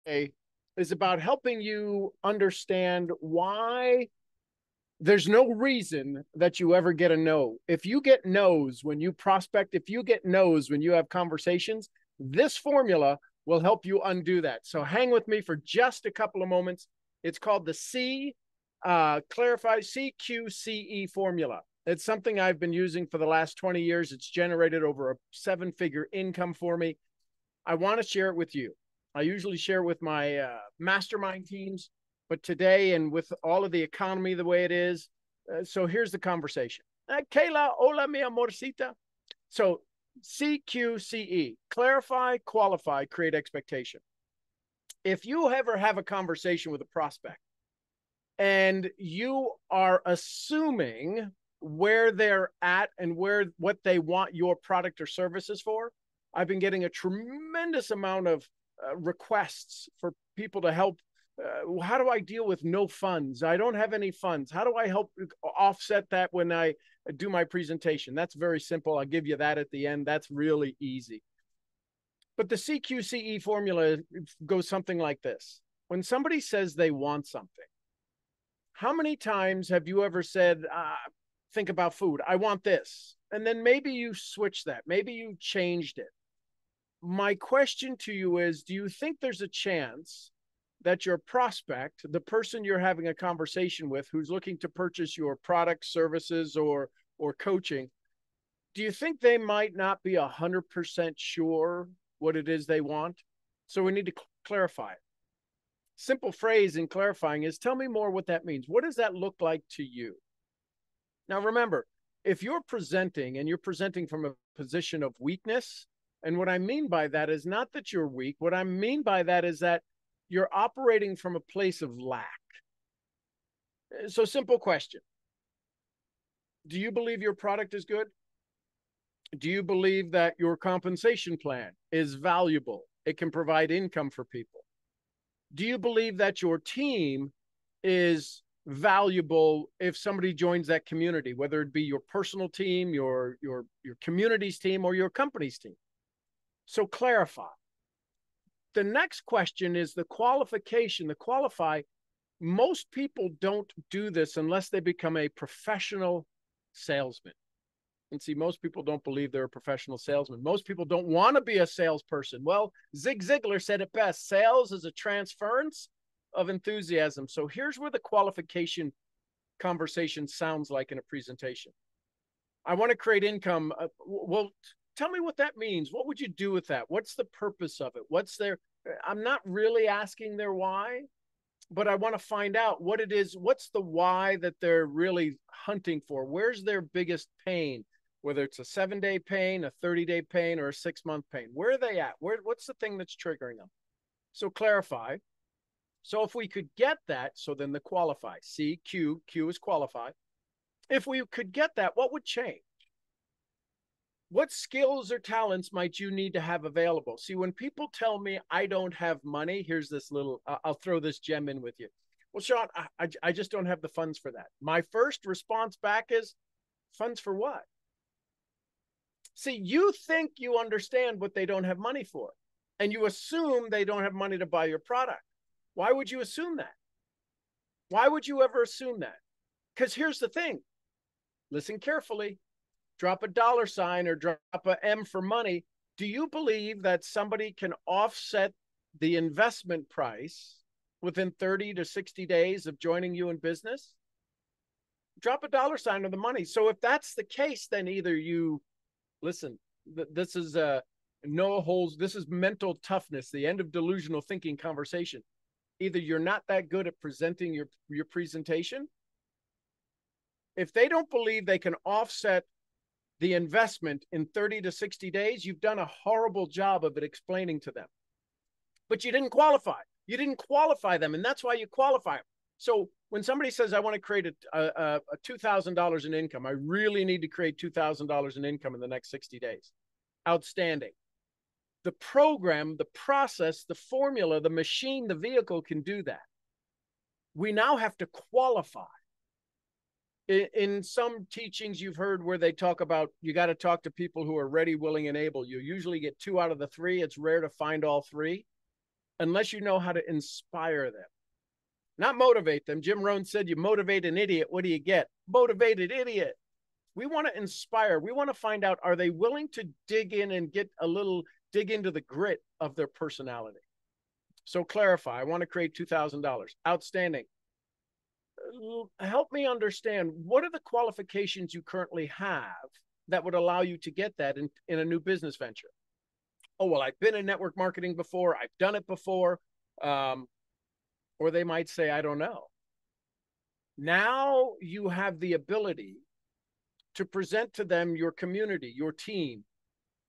today is about helping you understand why there's no reason that you ever get a no. If you get no's when you prospect, if you get no's when you have conversations, this formula will help you undo that. So hang with me for just a couple of moments. It's called the Clarify CQCE formula. It's something I've been using for the last 20 years. It's generated over a 7-figure income for me. I want to share it with you. I usually share it with my mastermind teams, but today and with all of the economy the way it is, so here's the conversation. Kayla, hola, mi amorcita. So CQCE, clarify, qualify, create expectation. If you ever have a conversation with a prospect and you are assuming where they're at and what they want your product or services for, I've been getting a tremendous amount of requests for people to help. How do I deal with no funds? I don't have any funds. How do I help offset that when I do my presentation? That's very simple. I'll give you that at the end. That's really easy. But the CQCE formula goes something like this. When somebody says they want something, how many times have you ever said, think about food, I want this? And then maybe you switched that. Maybe you changed it. My question to you is, do you think there's a chance that your prospect, the person you're having a conversation with who's looking to purchase your products, services, or coaching, do you think they might not be 100% sure what it is they want? So we need to clarify it. Simple phrase in clarifying is, tell me more what that means. What does that look like to you? Now, remember, if you're presenting and you're presenting from a position of weakness, and what I mean by that is not that you're weak. What I mean by that is that you're operating from a place of lack. So, simple question. Do you believe your product is good? Do you believe that your compensation plan is valuable? It can provide income for people. Do you believe that your team is valuable if somebody joins that community, whether it be your personal team, your community's team, or your company's team? So clarify. The next question is the qualification, the qualify. Most people don't do this unless they become a professional salesman. And see, most people don't believe they're a professional salesman. Most people don't want to be a salesperson. Well, Zig Ziglar said it best. Sales is a transference of enthusiasm. So here's where the qualification conversation sounds like in a presentation. I want to create income. Well, tell me what that means. What would you do with that? What's the purpose of it? I'm not really asking their why, but I want to find out what it is. What's the why that they're really hunting for? Where's their biggest pain? Whether it's a 7-day pain, a 30-day pain, or a 6-month pain. Where are they at? What's the thing that's triggering them? So clarify. So if we could get that, so then the qualify. Q is qualify. If we could get that, what would change? What skills or talents might you need to have available? See, when people tell me I don't have money, here's this little, I'll throw this gem in with you. Well, Sean, I just don't have the funds for that. My first response back is, funds for what? See, you think you understand what they don't have money for, and you assume they don't have money to buy your product. Why would you assume that? Why would you ever assume that? Because here's the thing. Listen carefully. Drop a dollar sign or drop a M for money. Do you believe that somebody can offset the investment price within 30 to 60 days of joining you in business? Drop a dollar sign on the money. So if that's the case, then either you listen, this is no holes. This is mental toughness, the end of delusional thinking conversation. Either you're not that good at presenting your presentation. If they don't believe they can offset the investment in 30 to 60 days, you've done a horrible job of it explaining to them. But you didn't qualify. You didn't qualify them, and that's why you qualify them. So when somebody says, I want to create a $2,000 in income, I really need to create $2,000 in income in the next 60 days. Outstanding. The program, the process, the formula, the machine, the vehicle can do that. We now have to qualify. In some teachings you've heard where they talk about you got to talk to people who are ready, willing, and able. You usually get 2 out of the 3. It's rare to find all 3. unless you know how to inspire them, not motivate them. Jim Rohn said, you motivate an idiot, what do you get? Motivated idiot. We want to inspire. We want to find out, are they willing to dig in and dig into the grit of their personality? So clarify, I want to create $2,000. Outstanding. Help me understand, what are the qualifications you currently have that would allow you to get that in a new business venture? Oh, well, I've been in network marketing before. I've done it before. Or they might say, I don't know. Now you have the ability to present to them your community, your team.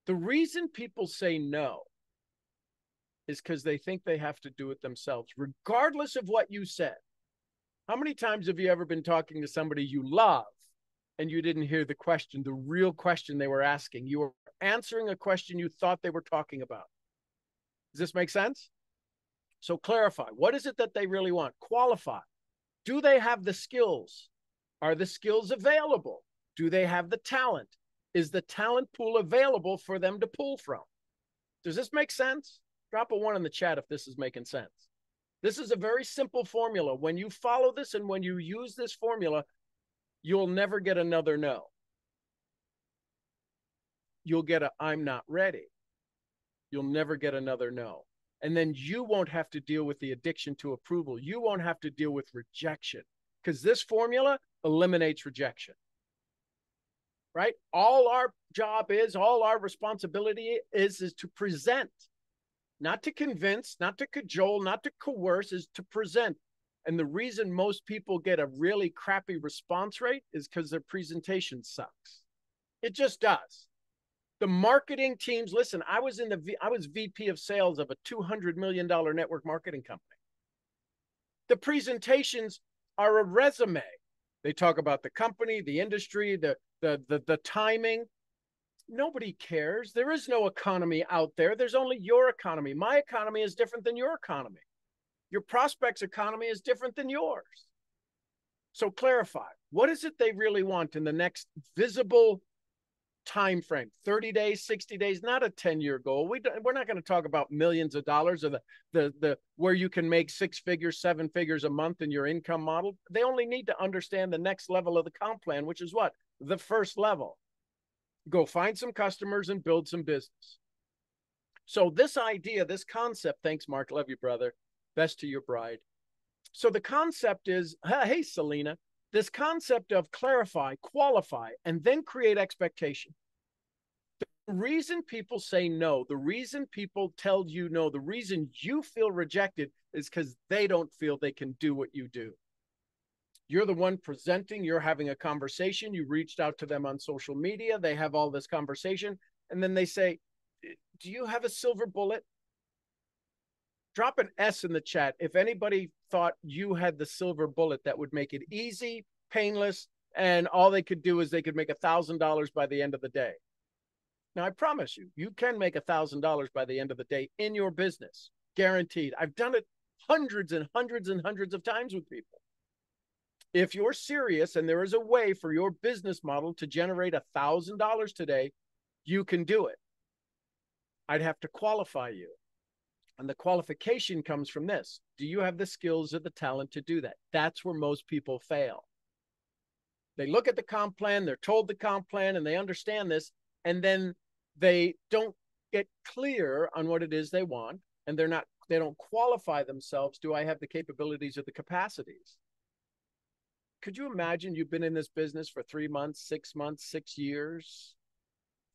The reason people say no is because they think they have to do it themselves, regardless of what you said. How many times have you ever been talking to somebody you love and you didn't hear the question, the real question they were asking? You were answering a question you thought they were talking about. Does this make sense? So clarify, what is it that they really want? Qualify. Do they have the skills? Are the skills available? Do they have the talent? Is the talent pool available for them to pull from? Does this make sense? Drop a 1 in the chat if this is making sense. This is a very simple formula. When you follow this and when you use this formula, you'll never get another no. You'll get a I'm not ready. You'll never get another no. And then you won't have to deal with the addiction to approval. You won't have to deal with rejection, because this formula eliminates rejection. Right? All our job is, all our responsibility is to present, not to convince, not to cajole, not to coerce, is to present. And the reason most people get a really crappy response rate is because their presentation sucks. It just does. The marketing teams, listen, I was VP of sales of a $200 million network marketing company. The presentations are a resume. They talk about the company, the industry, the timing. Nobody cares. There is no economy out there. There's only your economy. My economy is different than your economy. Your prospect's economy is different than yours. So clarify, what is it they really want in the next visible time frame? 30 days, 60 days, not a 10-year goal. We're not going to talk about millions of dollars or the where you can make 6 figures, 7 figures a month in your income model. They only need to understand the next level of the comp plan, which is what? The first level. Go find some customers and build some business. So this idea, this concept, thanks, Mark, love you, brother. Best to your bride. So the concept is, hey, Selena, this concept of clarify, qualify, and then create expectation. The reason people say no, the reason people tell you no, the reason you feel rejected is because they don't feel they can do what you do. You're the one presenting, you're having a conversation, you reached out to them on social media, they have all this conversation, and then they say, do you have a silver bullet? Drop an S in the chat if anybody thought you had the silver bullet that would make it easy, painless, and all they could do is they could make $1,000 by the end of the day. Now, I promise you, you can make $1,000 by the end of the day in your business, guaranteed. I've done it hundreds and hundreds and hundreds of times with people. If you're serious and there is a way for your business model to generate $1,000 today, you can do it. I'd have to qualify you. And the qualification comes from this. Do you have the skills or the talent to do that? That's where most people fail. They look at the comp plan, they're told the comp plan, and they understand this, and then they don't get clear on what it is they want, and they don't qualify themselves. Do I have the capabilities or the capacities? Could you imagine you've been in this business for 3 months, 6 months, 6 years,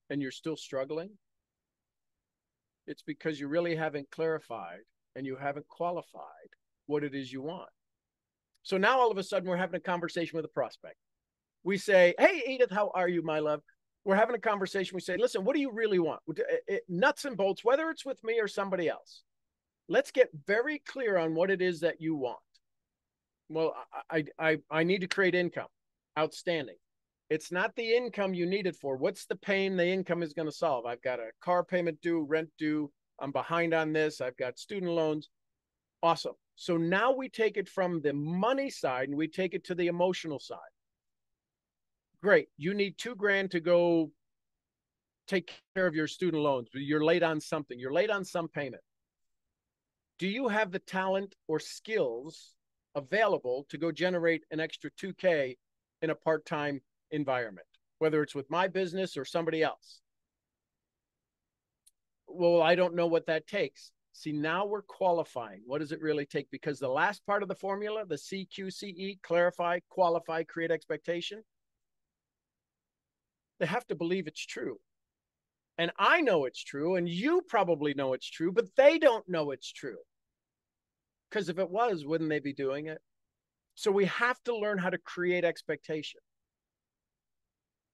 and you're still struggling? It's because you really haven't clarified and you haven't qualified what it is you want. So now all of a sudden we're having a conversation with a prospect. We say, hey, Edith, how are you, my love? We're having a conversation. We say, listen, what do you really want? Nuts and bolts, whether it's with me or somebody else. Let's get very clear on what it is that you want. Well, I need to create income. Outstanding. It's not the income you need it for. What's the pain the income is going to solve? I've got a car payment due, rent due. I'm behind on this. I've got student loans. Awesome. So now we take it from the money side and we take it to the emotional side. Great. You need $2,000 to go take care of your student loans. You're late on something. You're late on some payment. Do you have the talent or skills available to go generate an extra 2K in a part-time environment, whether it's with my business or somebody else? Well, I don't know what that takes. See, now we're qualifying. What does it really take? Because the last part of the formula, the CQCE, clarify, qualify, create expectation, they have to believe it's true. And I know it's true, and you probably know it's true, but they don't know it's true. Because if it was, wouldn't they be doing it? So we have to learn how to create expectation.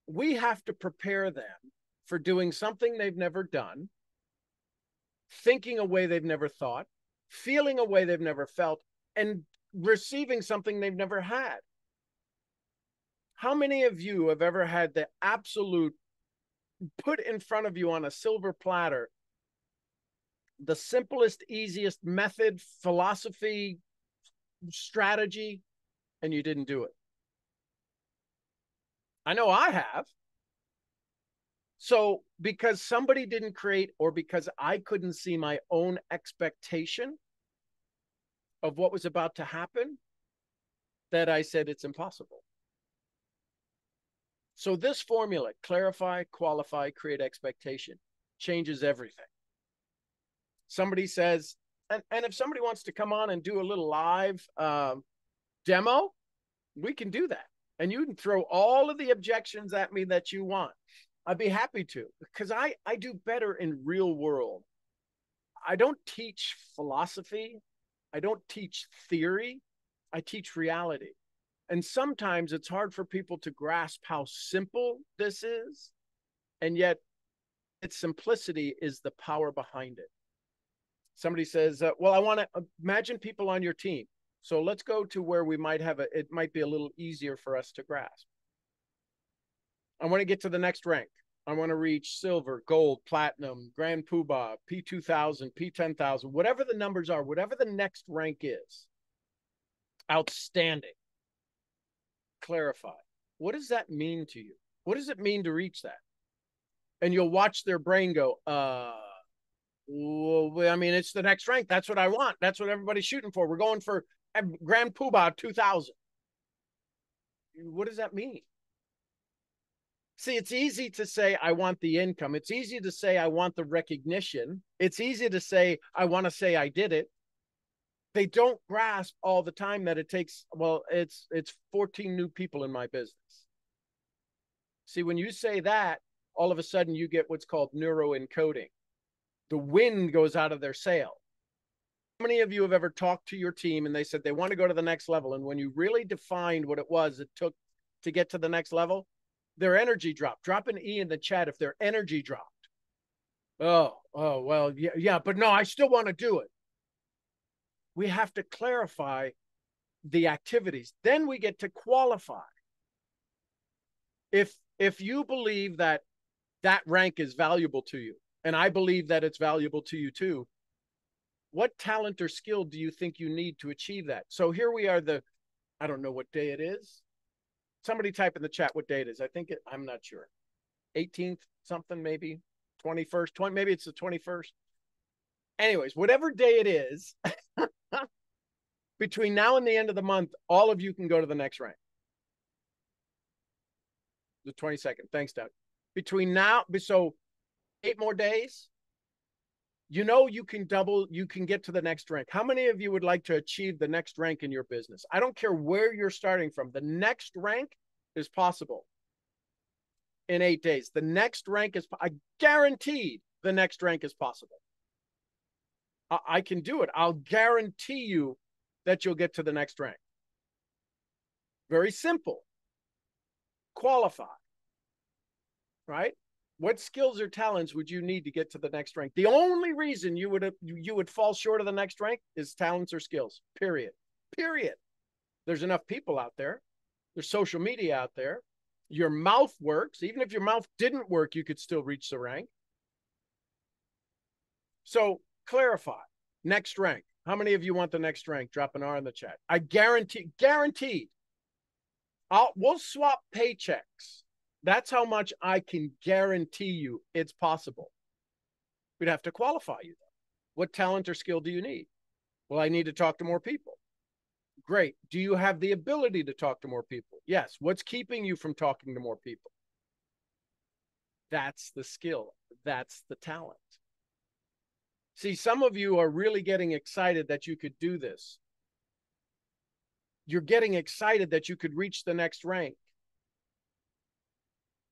We have to prepare them for doing something they've never done, thinking a way they've never thought, feeling a way they've never felt, and receiving something they've never had. How many of you have ever had the absolute put in front of you on a silver platter, the simplest, easiest method, philosophy, strategy, and you didn't do it? I know I have. So because somebody didn't create, or because I couldn't see my own expectation of what was about to happen, that I said it's impossible. So this formula, clarify, qualify, create expectation, changes everything. Somebody says, and if somebody wants to come on and do a little live demo, we can do that. And you can throw all of the objections at me that you want. I'd be happy to, because I do better in real world. I don't teach philosophy. I don't teach theory. I teach reality. And sometimes it's hard for people to grasp how simple this is. And yet its simplicity is the power behind it. Somebody says, well, I want to imagine people on your team. So let's go to where we might have it might be a little easier for us to grasp. I want to get to the next rank. I want to reach silver, gold, platinum, grand poobah, P2000, P10,000, whatever the numbers are, whatever the next rank is. Outstanding. Clarify. What does that mean to you? What does it mean to reach that? And you'll watch their brain go, well, I mean, it's the next rank. That's what I want. That's what everybody's shooting for. We're going for grand poobah 2000. What does that mean? See, it's easy to say, I want the income. It's easy to say, I want the recognition. It's easy to say, I want to say I did it. They don't grasp all the time that it takes. Well, it's 14 new people in my business. See, when you say that, all of a sudden you get what's called neuroencoding. The wind goes out of their sail. How many of you have ever talked to your team and they said they want to go to the next level? And when you really defined what it was it took to get to the next level, their energy dropped. Drop an E in the chat if their energy dropped. Oh, well, yeah, but no, I still want to do it. We have to clarify the activities. Then we get to qualify. If you believe that that rank is valuable to you, and I believe that it's valuable to you too, what talent or skill do you think you need to achieve that? So here we are, I don't know what day it is. Somebody type in the chat what day it is. I'm not sure. 18th something, maybe 21st, maybe it's the 21st. Anyways, whatever day it is, between now and the end of the month, all of you can go to the next rank. The 22nd. Thanks, Doug. Between now, so 8 more days, you can get to the next rank. How many of you would like to achieve the next rank in your business? I don't care where you're starting from. The next rank is possible in 8 days. The next rank is, I guaranteed the next rank is possible. I can do it. I'll guarantee you that you'll get to the next rank. Very simple. Qualify, right? What skills or talents would you need to get to the next rank? The only reason you would fall short of the next rank is talents or skills, period. There's enough people out there. There's social media out there. Your mouth works. Even if your mouth didn't work, you could still reach the rank. So clarify. Next rank. How many of you want the next rank? Drop an R in the chat. I guaranteed. We'll swap paychecks. That's how much I can guarantee you it's possible. We'd have to qualify you, though. What talent or skill do you need? Well, I need to talk to more people. Great. Do you have the ability to talk to more people? Yes. What's keeping you from talking to more people? That's the skill. That's the talent. See, some of you are really getting excited that you could do this. You're getting excited that you could reach the next rank.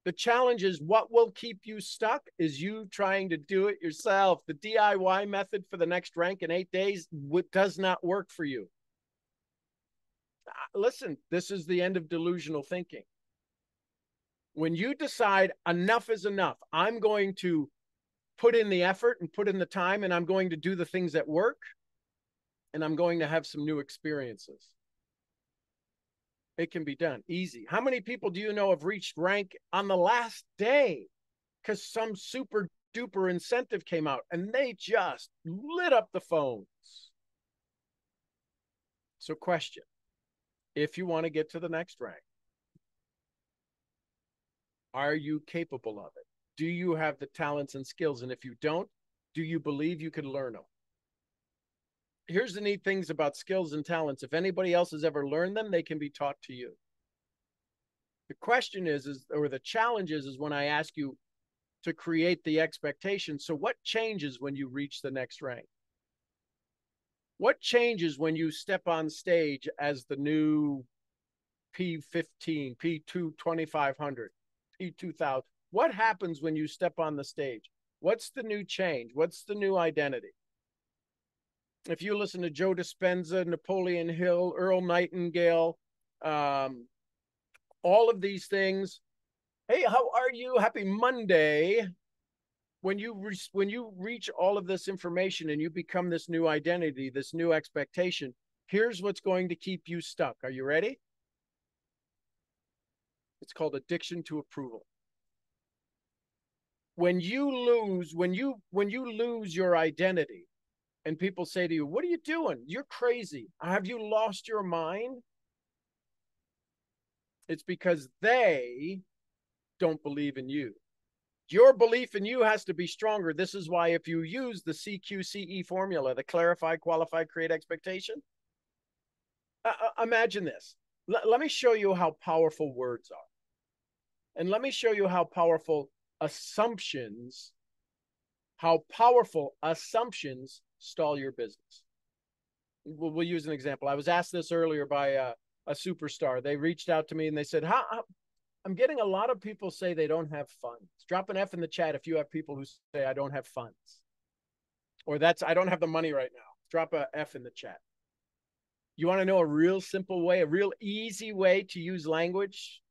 The challenge is what will keep you stuck is you trying to do it yourself. The DIY method for the next rank in 8 days does not work for you. Listen, this is the end of delusional thinking. When you decide enough is enough, I'm going to put in the effort and put in the time, and I'm going to do the things that work, and I'm going to have some new experiences. It can be done easy. How many people do you know have reached rank on the last day because some super duper incentive came out and they just lit up the phones? So question, if you want to get to the next rank, are you capable of it? Do you have the talents and skills? And if you don't, do you believe you can learn them? Here's the neat things about skills and talents. If anybody else has ever learned them, they can be taught to you. The question is or the challenge is when I ask you to create the expectation. So what changes when you reach the next rank? What changes when you step on stage as the new P15, P2 2500, P2000? What happens when you step on the stage? What's the new change? What's the new identity? If you listen to Joe Dispenza, Napoleon Hill, Earl Nightingale, all of these things. Hey, how are you? Happy Monday. When you reach all of this information and you become this new identity, this new expectation, here's what's going to keep you stuck. Are you ready? It's called addiction to approval. When you lose your identity and people say to you, what are you doing? You're crazy. Have you lost your mind? It's because they don't believe in you. Your belief in you has to be stronger. This is why if you use the CQCE formula, the clarify, qualify, create expectation, imagine this. Let me show you how powerful words are. And let me show you how powerful assumptions stall your business. We'll use an example. I was asked this earlier by a superstar. They reached out to me and they said, I'm getting a lot of people say they don't have funds. Drop an F in the chat if you have people who say I don't have funds. Or I don't have the money right now. Drop a F in the chat. You want to know a real simple way, a real easy way to use language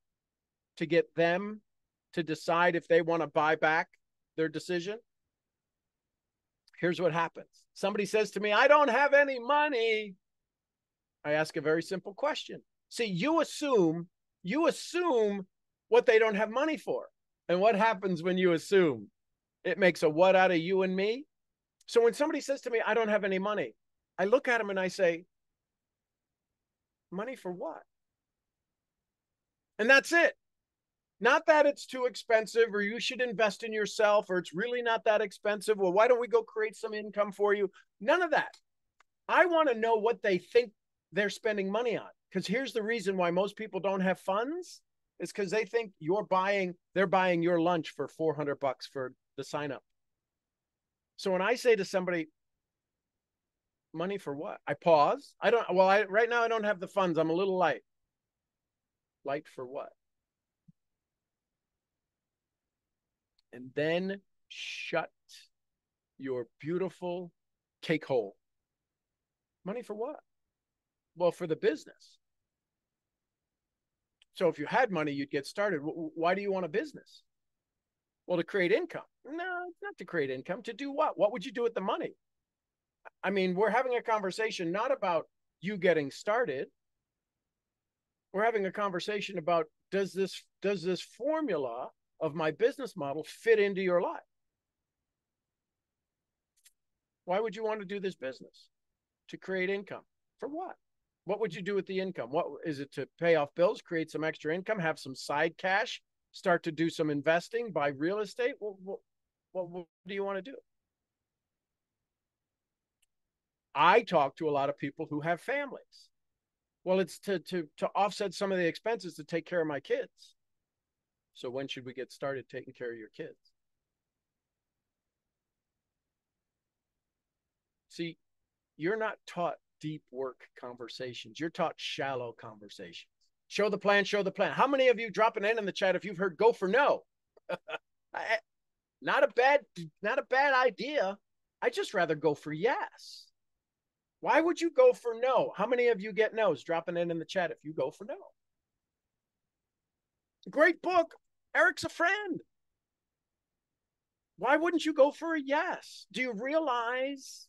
to get them to decide if they want to buy back their decision? Here's what happens. Somebody says to me, I don't have any money. I ask a very simple question. See, you assume what they don't have money for. And what happens when you assume? It makes a what out of you and me? So when somebody says to me, I don't have any money, I look at them and I say, money for what? And that's it. Not that it's too expensive or you should invest in yourself or it's really not that expensive. Well, why don't we go create some income for you? None of that. I want to know what they think they're spending money on. Because here's the reason why most people don't have funds. It's because they think they're buying your lunch for $400 for the sign up. So when I say to somebody, money for what? I pause. Right now I don't have the funds. I'm a little light. Light for what? And then shut your beautiful cake hole. Money for what? Well, for the business. So if you had money, you'd get started. Why do you want a business? Well, to create income. No, not to create income. To do what? What would you do with the money? I mean, we're having a conversation not about you getting started. We're having a conversation about does this formula of my business model fit into your life? Why would you want to do this business? To create income. For what? What would you do with the income? What is it? To pay off bills, create some extra income, have some side cash, start to do some investing, buy real estate? What do you want to do? I talk to a lot of people who have families. Well, it's to offset some of the expenses to take care of my kids. So when should we get started taking care of your kids? See, you're not taught deep work conversations. You're taught shallow conversations. Show the plan, show the plan. How many of you drop an N in the chat if you've heard go for no? Not a bad idea. I just rather go for yes. Why would you go for no? How many of you get no's? Drop an N in the chat if you go for no. Great book. Eric's a friend. Why wouldn't you go for a yes? Do you realize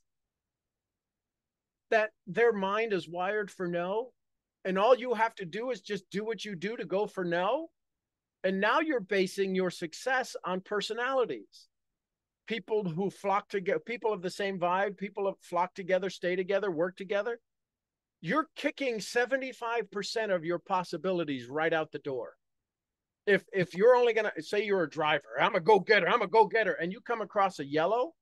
that their mind is wired for no? And all you have to do is just do what you do to go for no. And now you're basing your success on personalities. People who flock together, people of the same vibe, people have flocked together, stay together, work together. You're kicking 75% of your possibilities right out the door. If you're only going to say you're a driver, I'm a go-getter, and you come across a yellow,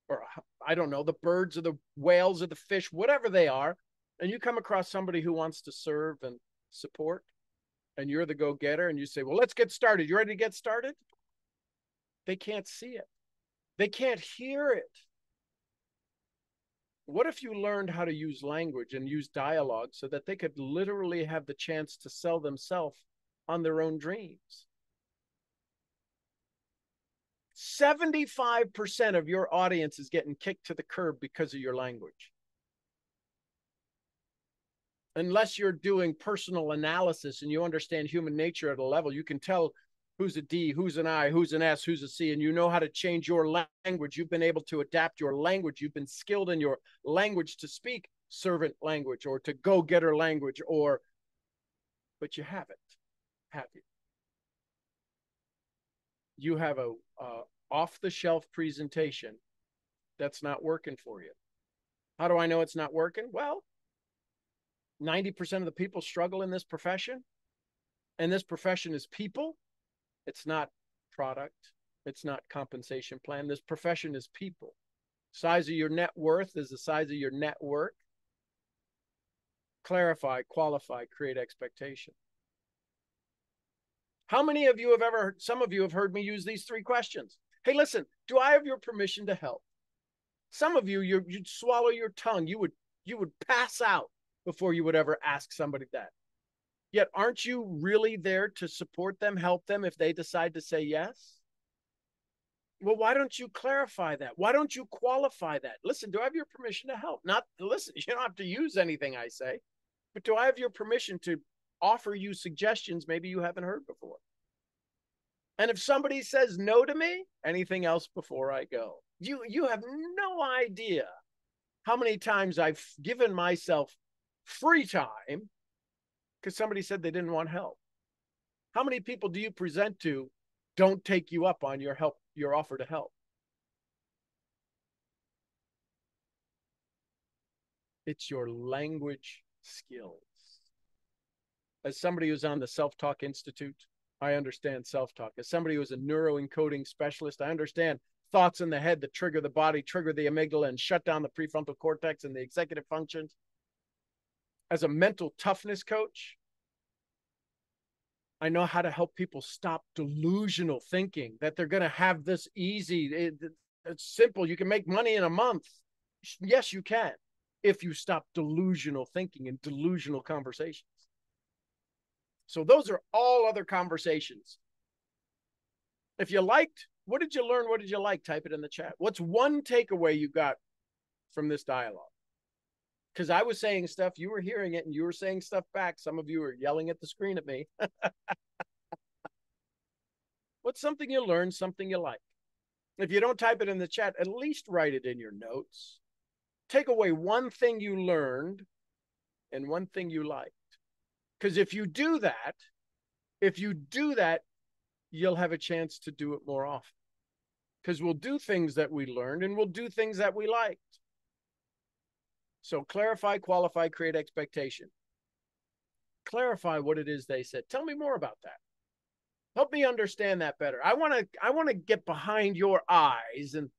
or I don't know, the birds or the whales or the fish, whatever they are, and you come across somebody who wants to serve and support, and you're the go-getter, and you say, well, let's get started. You ready to get started? They can't see it. They can't hear it. What if you learned how to use language and use dialogue so that they could literally have the chance to sell themselves on their own dreams? 75% of your audience is getting kicked to the curb because of your language. Unless you're doing personal analysis and you understand human nature at a level, you can tell who's a D, who's an I, who's an S, who's a C, and you know how to change your language. You've been able to adapt your language. You've been skilled in your language to speak servant language or to go-getter language, but you haven't, have you? You have a off-the-shelf presentation that's not working for you. How do I know it's not working? Well, 90% of the people struggle in this profession, and this profession is people. It's not product. It's not compensation plan. This profession is people. Size of your net worth is the size of your network. Clarify, qualify, create expectation. How many of you have ever, some of you have heard me use these 3 questions. Hey, listen, do I have your permission to help? Some of you, you'd swallow your tongue. You would pass out before you would ever ask somebody that. Yet, aren't you really there to support them, help them if they decide to say yes? Well, why don't you clarify that? Why don't you qualify that? Listen, do I have your permission to help? Not, listen, you don't have to use anything I say, but do I have your permission to offer you suggestions maybe you haven't heard before? And if somebody says no to me, anything else before I go? You have no idea how many times I've given myself free time because somebody said they didn't want help. How many people do you present to don't take you up on your help, your offer to help? It's your language skills. As somebody who's on the Self-Talk Institute, I understand self-talk. As somebody who's a neuroencoding specialist, I understand thoughts in the head that trigger the body, trigger the amygdala, and shut down the prefrontal cortex and the executive functions. As a mental toughness coach, I know how to help people stop delusional thinking that they're going to have this easy. It's simple. You can make money in a month. Yes, you can, if you stop delusional thinking and delusional conversations. So those are all other conversations. If you liked, what did you learn? What did you like? Type it in the chat. What's one takeaway you got from this dialogue? Because I was saying stuff, you were hearing it, and you were saying stuff back. Some of you were yelling at the screen at me. What's something you learned, something you like? If you don't type it in the chat, at least write it in your notes. Take away one thing you learned and one thing you liked. Because if you do that, you'll have a chance to do it more often. Because we'll do things that we learned and we'll do things that we liked. So clarify, qualify, create expectation. Clarify what it is they said. Tell me more about that. Help me understand that better. I want to get behind your eyes and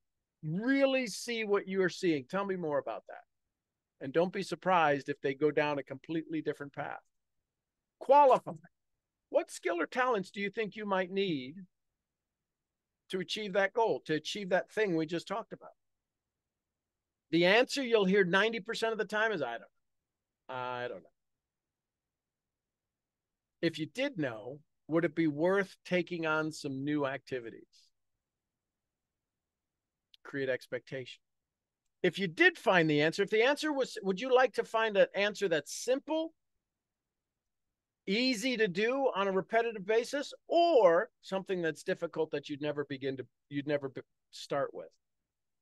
really see what you're seeing. Tell me more about that. And don't be surprised if they go down a completely different path. Qualify. What skill or talents do you think you might need to achieve that goal, to achieve that thing we just talked about? The answer you'll hear 90% of the time is, I don't know. I don't know. If you did know, would it be worth taking on some new activities? Create expectation. If you did find the answer, if the answer was, would you like to find an answer that's simple, easy to do on a repetitive basis, or something that's difficult that you'd never start with?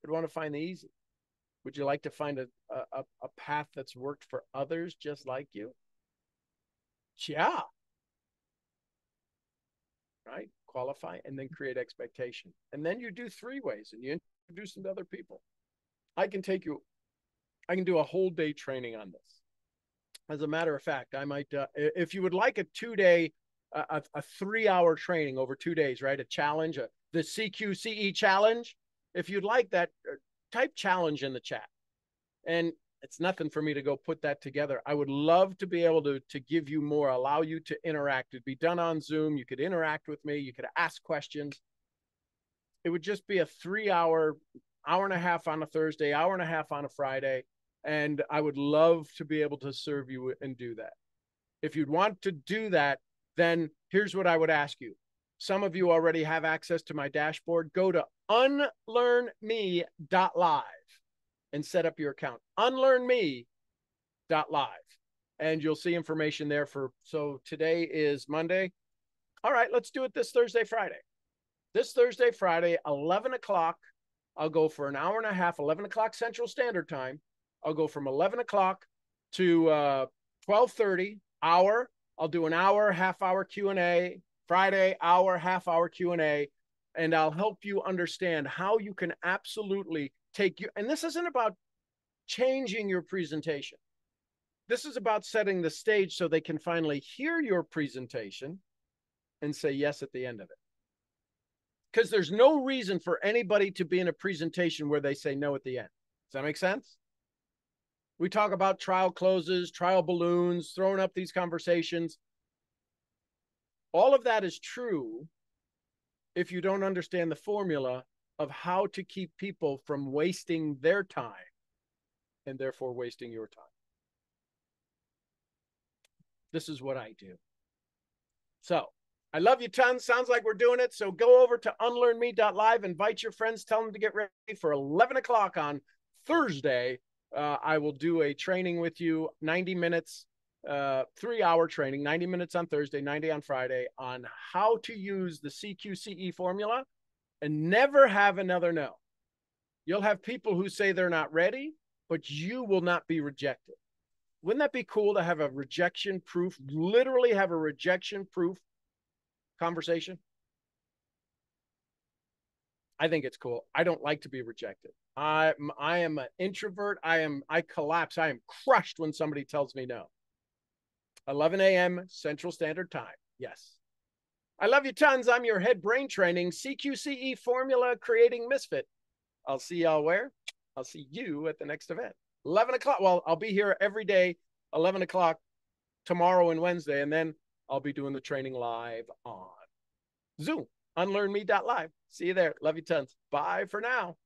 You'd want to find the easy. Would you like to find a path that's worked for others just like you? Yeah. Right? Qualify and then create expectation. And then you do 3 ways and you introduce them to other people. I can do a whole day training on this. As a matter of fact, I might, if you would like a 2-day, a 3-hour training over 2 days, right? A challenge, the CQCE challenge. If you'd like that, type challenge in the chat. And it's nothing for me to go put that together. I would love to be able to give you more, allow you to interact. It'd be done on Zoom. You could interact with me. You could ask questions. It would just be a 3-hour, hour and a half on a Thursday, hour and a half on a Friday. And I would love to be able to serve you and do that. If you'd want to do that, then here's what I would ask you. Some of you already have access to my dashboard. Go to unlearnme.live and set up your account. Unlearnme.live. And you'll see information there so today is Monday. All right, let's do it this Thursday, Friday. This Thursday, Friday, 11 o'clock, I'll go for an hour and a half, 11 o'clock Central Standard Time. I'll go from 11 o'clock to 12:30 hour. I'll do an hour, half-hour Q&A. Friday, hour, half-hour Q&A. And I'll help you understand how you can absolutely take you. And this isn't about changing your presentation. This is about setting the stage so they can finally hear your presentation and say yes at the end of it. Because there's no reason for anybody to be in a presentation where they say no at the end. Does that make sense? We talk about trial closes, trial balloons, throwing up these conversations. All of that is true if you don't understand the formula of how to keep people from wasting their time and therefore wasting your time. This is what I do. So I love you tons. Sounds like we're doing it. So go over to unlearnme.live, invite your friends, tell them to get ready for 11 o'clock on Thursday. I will do a training with you, 90 minutes, 3-hour training, 90 minutes on Thursday, 90 on Friday, on how to use the CQCE formula and never have another no. You'll have people who say they're not ready, but you will not be rejected. Wouldn't that be cool to have a rejection proof, literally have a rejection proof conversation? I think it's cool. I don't like to be rejected. I am an introvert. I collapse. I am crushed when somebody tells me no. 11 a.m. Central Standard Time. Yes. I love you tons. I'm your head brain training CQCE formula creating misfit. I'll see y'all where? I'll see you at the next event. 11 o'clock. Well, I'll be here every day, 11 o'clock tomorrow and Wednesday, and then I'll be doing the training live on Zoom, unlearnme.live. See you there. Love you tons. Bye for now.